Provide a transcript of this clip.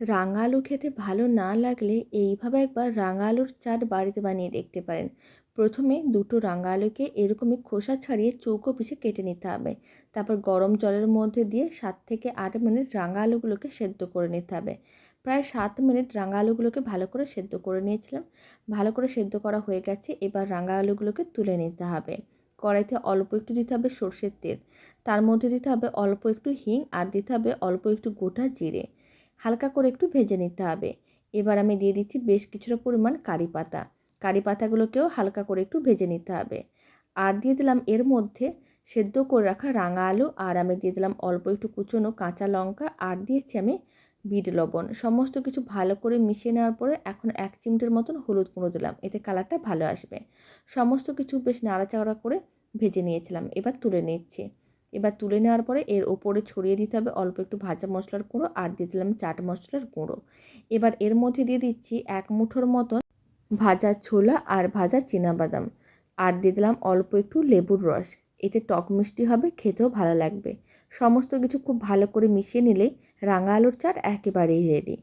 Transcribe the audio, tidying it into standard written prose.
রাঙা আলু খেতে ভালো না লাগলে এইভাবে একবার রাঙা আলুর চাট বাড়িতে বানিয়ে দেখতে পারেন। প্রথমে দুটো রাঙা আলুকে এরকমই খোসা ছাড়িয়ে চৌকো পিসে কেটে নিতে হবে। তারপর গরম জলের মধ্যে দিয়ে 7 থেকে 8 মিনিট রাঙা আলুগুলোকে সেদ্ধ করে নিতে হবে। প্রায় 7 মিনিট রাঙা আলুগুলোকে ভালো করে সেদ্ধ করে নিয়েছিলাম। ভালো করে সেদ্ধ করা হয়ে গেছে, এবার রাঙা আলুগুলোকে তুলে নিতে হবে। কড়াইতে অল্প একটু দিতে হবে সর্ষের তেল, তার মধ্যে দিতে হবে অল্প একটু হিং আর দিতে হবে অল্প একটু গোটা জিরে। হালকা করে একটু ভেজে নিতে হবে। এবার আমি দিয়ে দিচ্ছি বেশ কিছুটা পরিমাণ কারি পাতা। কারি পাতাগুলোকেও হালকা করে একটু ভেজে নিতে হবে। আর দিয়ে দিলাম এর মধ্যে সেদ্ধ করে রাখা রাঙা আলু, আর আমি দিয়ে দিলাম অল্প একটু কুচনো কাঁচা লঙ্কা, আর দিয়েছি আমি বিট লবণ। সমস্ত কিছু ভালো করে মিশিয়ে নেওয়ার পরে এখন 1 চিমটির মতন হলুদ গুঁড়ো দিলাম, এতে কালারটা ভালো আসবে। সমস্ত কিছু বেশ নাড়াচাড়া করে ভেজে নিয়েছিলাম, এবার তুলে নিচ্ছি। এবার তুলে নেওয়ার পরে এর ওপরে ছড়িয়ে দিতে হবে অল্প একটু ভাজা মশলার গুঁড়ো, আর দিয়ে দিলাম চাট মশলার গুঁড়ো। এবার এর মধ্যে দিয়ে দিচ্ছি 1 মুঠোর মতন ভাজা ছোলা আর ভাজা বাদাম, আর দিয়ে দিলাম অল্প একটু লেবুর রস। এতে টক মিষ্টি হবে, খেতেও ভালো লাগবে। সমস্ত কিছু খুব ভালো করে মিশিয়ে নিলেই রাঙা আলুর চাট একেবারেই রেডি।